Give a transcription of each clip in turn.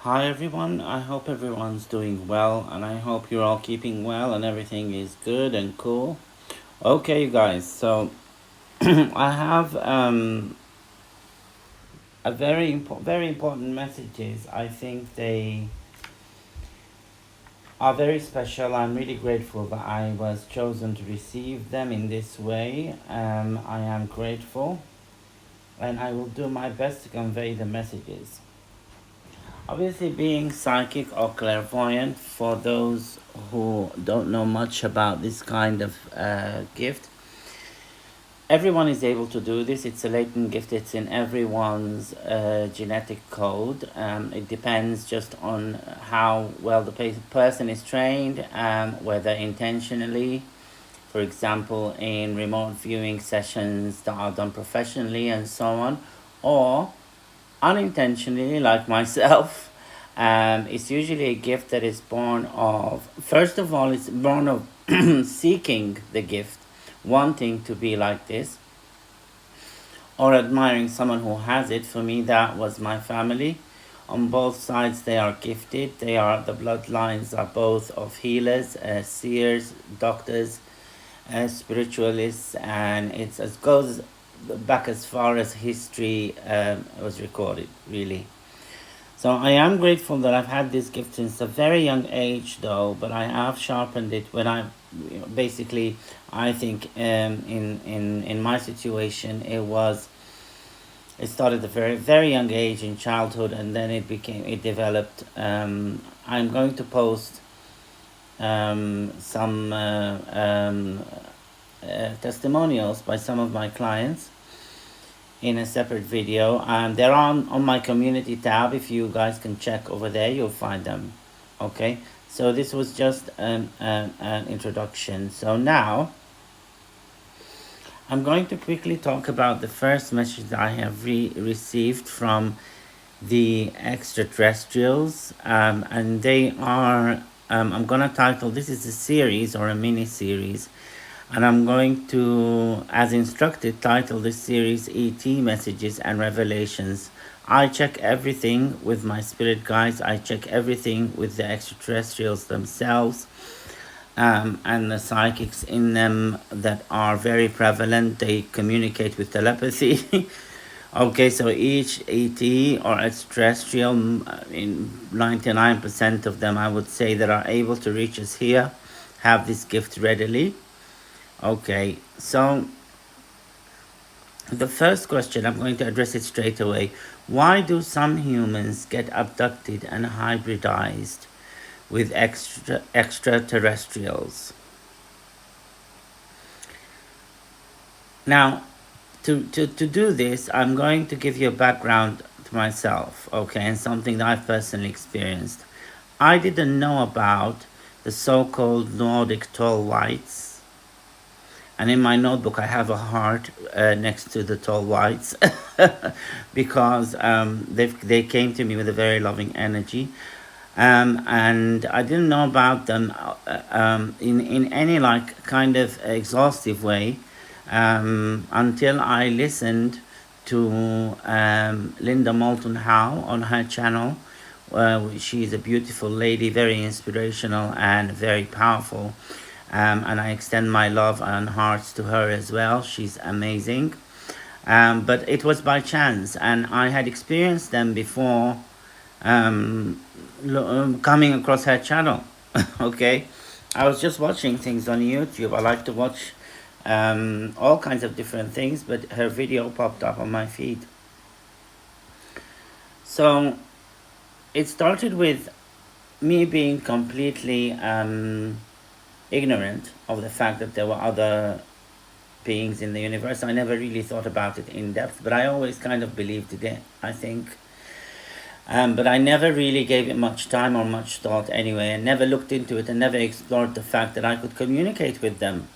Hi everyone, I hope everyone's doing well and I hope you're all keeping well and everything is good and cool. Okay, you guys, so I have a very important messages. I think they are very special. I'm really grateful that I was chosen to receive them in this way. I am grateful and I will do my best to convey the messages. Obviously, being psychic or clairvoyant, for those who don't know much about this kind of gift, everyone is able to do this. It's a latent gift, it's in everyone's genetic code. It depends just on how well the person is trained, whether intentionally, for example, in remote viewing sessions that are done professionally and so on, or unintentionally, like myself. It's usually a gift that is born of, first of all, it's born of seeking the gift, wanting to be like this, or admiring someone who has it. For me, that was my family. On both sides, they are gifted. The bloodlines are both of healers, seers, doctors, spiritualists, and it's as goes back as far as history was recorded, really. So I am grateful that I've had this gift since a very young age, though. But I have sharpened it when basically, I think, in my situation, it started at a very young age in childhood, and then it developed. I'm going to post some testimonials by some of my clients in a separate video, and they're on my community tab. If you guys can check over there, you'll find them. Okay, so this was just an introduction. So now I'm going to quickly talk about the first message that I have received from the extraterrestrials, and they are I'm gonna title this is a series or a mini series, and I'm going to, as instructed, title this series ET Messages and Revelations. I check everything with my spirit guides, I check everything with the extraterrestrials themselves, and the psychics in them that are very prevalent. They communicate with telepathy. Okay, so each ET or extraterrestrial, in 99% of them, I would say, that are able to reach us here, have this gift readily. Okay, so the first question, I'm going to address it straight away. Why do some humans get abducted and hybridized with extraterrestrials? Now, to do this, I'm going to give you a background to myself, okay, and something that I've personally experienced. I didn't know about the so-called Nordic tall whites, and in my notebook I have a heart next to the tall whites because they came to me with a very loving energy, and I didn't know about them in any like kind of exhaustive way until I listened to Linda Moulton Howe on her channel. She's a beautiful lady, very inspirational and very powerful. And I extend my love and hearts to her as well. She's amazing. But it was by chance, and I had experienced them before coming across her channel. Okay, I was just watching things on YouTube. I like to watch all kinds of different things, but her video popped up on my feed. So it started with me being completely ignorant of the fact that there were other beings in the universe. I never really thought about it in depth, but I always kind of believed it, I think. But I never really gave it much time or much thought anyway, and never looked into it and never explored the fact that I could communicate with them.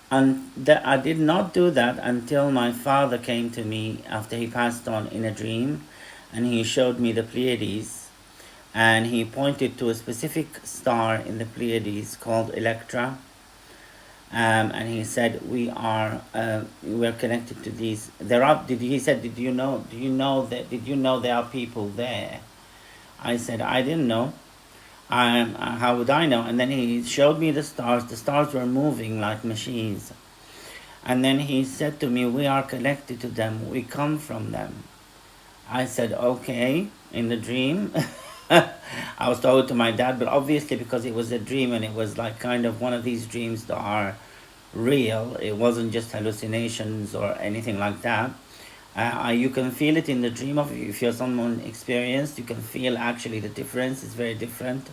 And that I did not do that until my father came to me after he passed on in a dream, and he showed me the Pleiades, and he pointed to a specific star in the Pleiades called Electra, and he said we're connected to these. He said, did you know there are people there? I said, I didn't know. How would I know? And then he showed me the stars. The stars were moving like machines. And then he said to me, we are connected to them. We come from them. I said, okay, in the dream. I was told to my dad, but obviously because it was a dream and it was like kind of one of these dreams that are real. It wasn't just hallucinations or anything like that. You can feel it in the dream of if you're someone experienced. You can feel actually the difference. It's very different.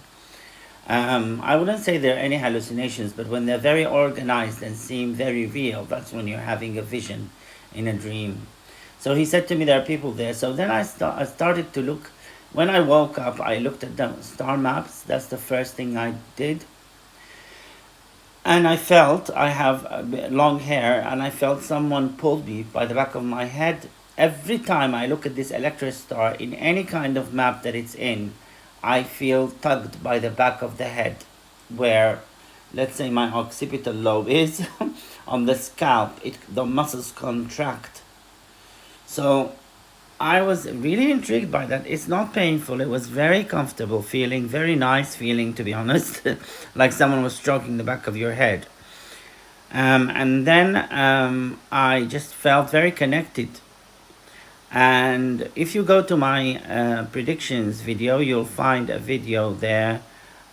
I wouldn't say there are any hallucinations, but when they're very organized and seem very real, that's when you're having a vision in a dream. So he said to me, there are people there. So then I started to look. When I woke up, I looked at the star maps. That's the first thing I did. And I felt, I have long hair, and I felt someone pulled me by the back of my head. Every time I look at this electric star in any kind of map that it's in, I feel tugged by the back of the head, where, let's say, my occipital lobe is, on the scalp, the muscles contract. So I was really intrigued by that. It's not painful. It was very comfortable feeling, very nice feeling, to be honest, like someone was stroking the back of your head. And then I just felt very connected. And if you go to my predictions video, you'll find a video there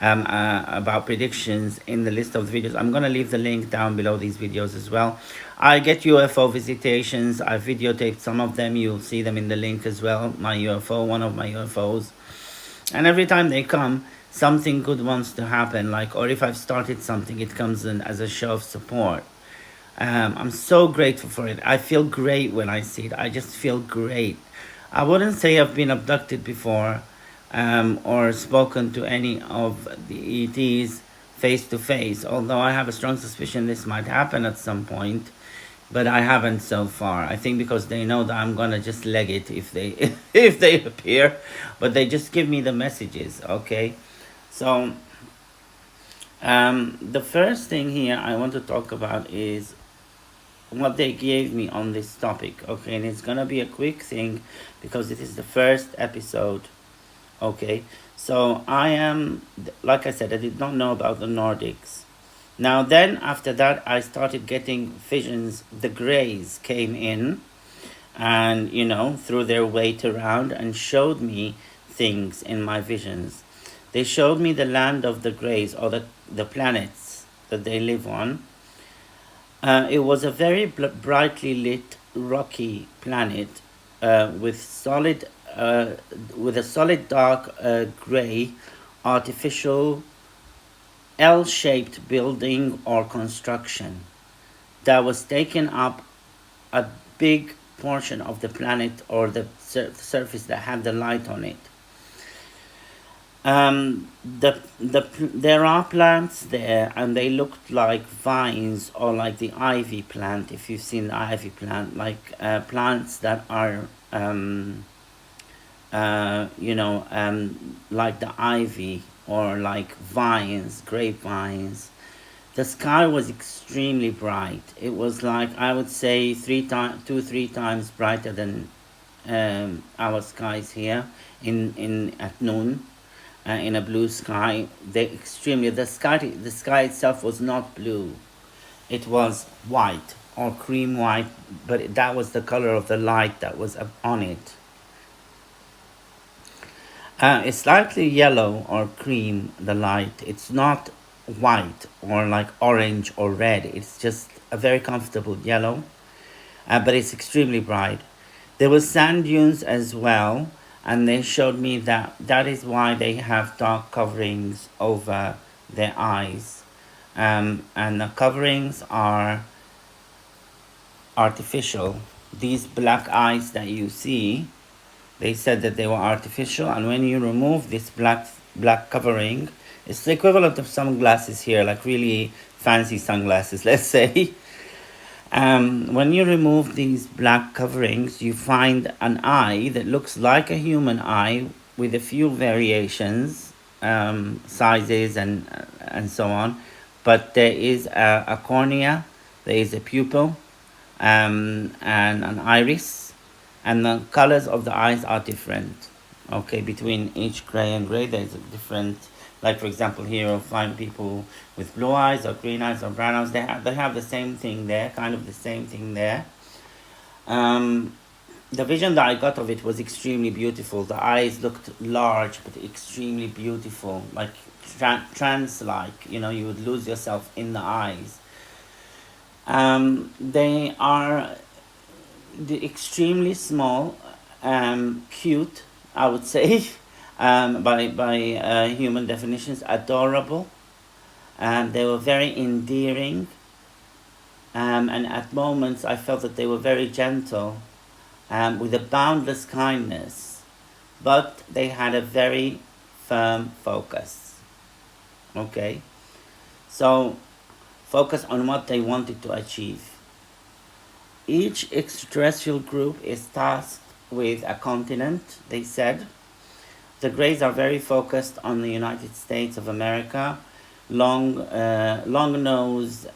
about predictions in the list of the videos. I'm going to leave the link down below these videos as well. I get UFO visitations. I videotaped some of them. You'll see them in the link as well. My UFO, one of my UFOs. And every time they come, something good wants to happen. Like, or if I've started something, it comes in as a show of support. I'm so grateful for it. I feel great when I see it. I just feel great. I wouldn't say I've been abducted before, or spoken to any of the ETs face to face, although I have a strong suspicion this might happen at some point, but I haven't so far. I think because they know that I'm gonna just leg it if they if they appear, but they just give me the messages. Okay, so the first thing here I want to talk about is what they gave me on this topic. Okay, and it's gonna be a quick thing because it is the first episode. Okay, so I am, like I said, I did not know about the Nordics. Now then, after that, I started getting visions. The Greys came in and, you know, threw their weight around and showed me things in my visions. They showed me the land of the Greys, or the planets that they live on. It was a very brightly lit, rocky planet with a solid dark gray artificial L-shaped building or construction that was taken up a big portion of the planet, or the surface that had the light on it. There are plants there, and they looked like vines, or like the ivy plant, if you've seen the ivy plant, like plants that are like the ivy, or like vines, grapevines. The sky was extremely bright. It was like, I would say 3 times brighter than our skies here at noon. In a blue sky. The sky itself was not blue. It was white, or cream white, but that was the color of the light that was on it. It's slightly yellow or cream, the light. It's not white or like orange or red. It's just a very comfortable yellow, but it's extremely bright. There was sand dunes as well, and they showed me that is why they have dark coverings over their eyes. And the coverings are artificial. These black eyes that you see, they said that they were artificial, and when you remove this black covering, it's the equivalent of sunglasses here, like really fancy sunglasses, let's say. When you remove these black coverings, you find an eye that looks like a human eye with a few variations, sizes and so on. But there is a cornea, there is a pupil, and an iris, and the colors of the eyes are different. Okay, between each gray and gray, there's a different. Like for example, here you'll find people with blue eyes or green eyes or brown eyes. They have the same thing there, kind of the same thing there. Um, the vision that I got of it was extremely beautiful. The eyes looked large but extremely beautiful, like trance-like. You would lose yourself in the eyes. They are extremely small, cute, I would say, by human definitions, adorable. They were very endearing, and at moments I felt that they were very gentle, with a boundless kindness, but they had a very firm focus. Okay, so focus on what they wanted to achieve. Each extraterrestrial group is tasked with a continent, they said. The Greys are very focused on the United States of America. Long nose.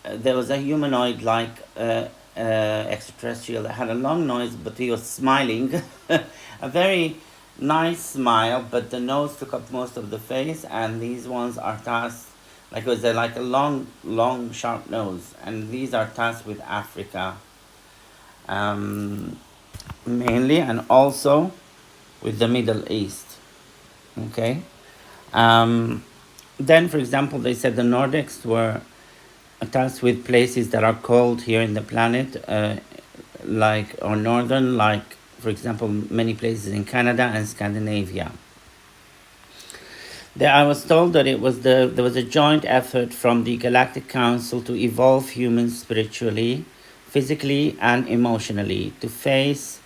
There was a humanoid like extraterrestrial that had a long nose, but he was smiling. A very nice smile, but the nose took up most of the face, and these ones are tasked, like it was like a long, sharp nose, and these are tasked with Africa, mainly, and also with the Middle East. Okay. Then, for example, they said the Nordics were tasked with places that are cold here in the planet, or northern, like, for example, many places in Canada and Scandinavia. There, I was told that there was a joint effort from the Galactic Council to evolve humans spiritually, physically, and emotionally to face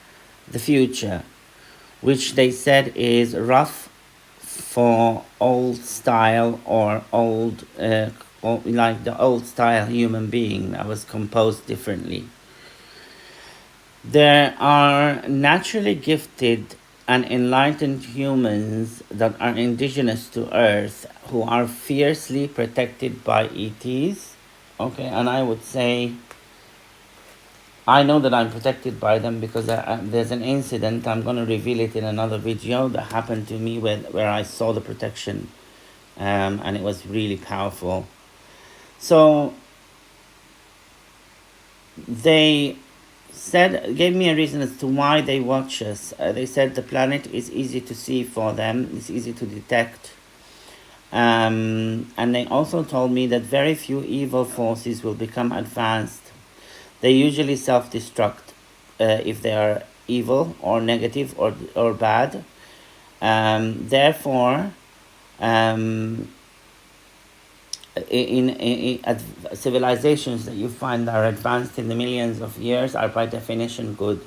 the future, which they said is rough for old style or like the old style human being that was composed differently. There are naturally gifted and enlightened humans that are indigenous to Earth who are fiercely protected by ETs. Okay, and I would say I know that I'm protected by them because there's an incident, I'm going to reveal it in another video, that happened to me where I saw the protection, and it was really powerful. So they gave me a reason as to why they watch us. They said the planet is easy to see for them, it's easy to detect. And they also told me that very few evil forces will become advanced. They usually self-destruct if they are evil or negative or bad. Therefore, in civilizations that you find are advanced in the millions of years are by definition good.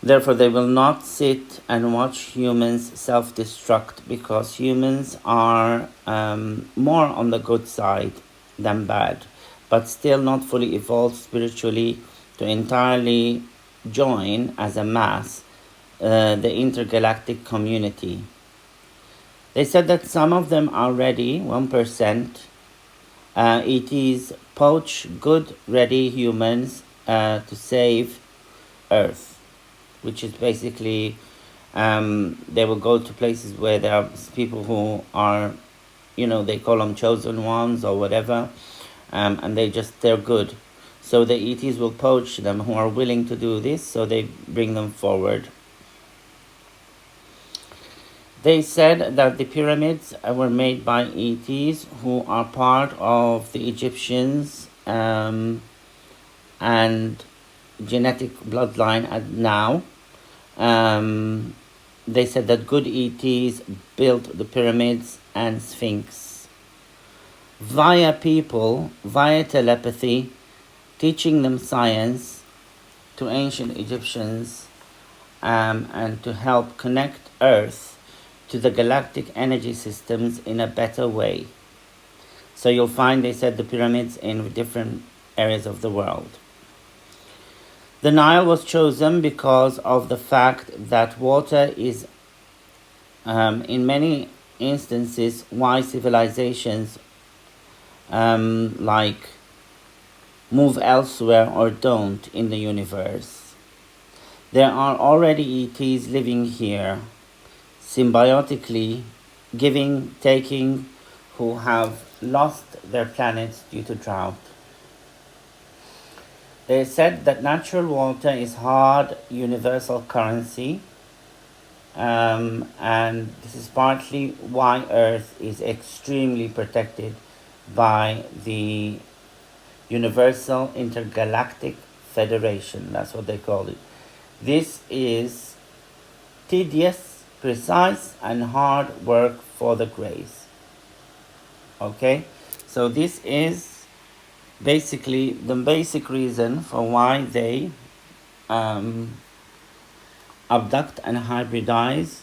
Therefore, they will not sit and watch humans self-destruct, because humans are more on the good side than bad, but still not fully evolved spiritually to entirely join as a mass the intergalactic community. They said that some of them are ready, 1%. ETs poach good, ready humans to save Earth, which is basically they will go to places where there are people who are, they call them chosen ones or whatever, and they're good. So the ETs will poach them who are willing to do this, so they bring them forward. They said that the pyramids were made by ETs who are part of the Egyptians and genetic bloodline now. They said that good ETs built the pyramids and Sphinx via people, via telepathy, teaching them science to ancient Egyptians, and to help connect Earth to the galactic energy systems in a better way. So you'll find, they said, the pyramids in different areas of the world. The Nile was chosen because of the fact that water is, in many instances, why civilizations move elsewhere or don't in the universe. There are already ETs living here, symbiotically giving, taking, who have lost their planets due to drought. They said that natural water is hard universal currency, and this is partly why Earth is extremely protected by the Universal Intergalactic Federation. That's what they call it. This is tedious, precise, and hard work for the Greys. Okay, so this is basically the basic reason for why they abduct and hybridize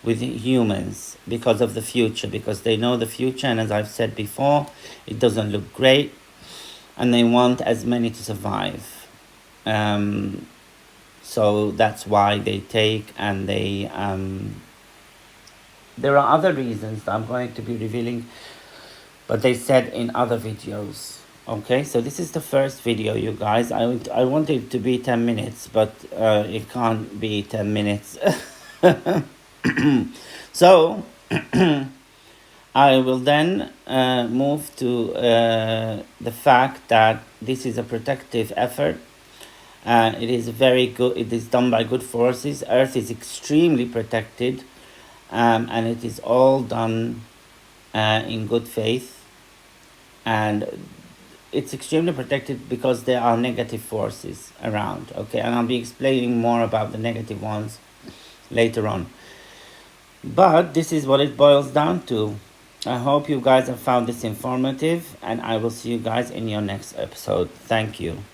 with humans, because of the future, because they know the future, and as I've said before, it doesn't look great, and they want as many to survive. So that's why they take, and they there are other reasons that I'm going to be revealing, but they said in other videos. Okay, so this is the first video, you guys. I wanted it to be 10 minutes, but it can't be 10 minutes. So I will then move to the fact that this is a protective effort. It is very good. It is done by good forces. Earth is extremely protected, and it is all done in good faith, and it's extremely protected because there are negative forces around. Okay, and I'll be explaining more about the negative ones later on. But this is what it boils down to. I hope you guys have found this informative, and I will see you guys in your next episode. Thank you.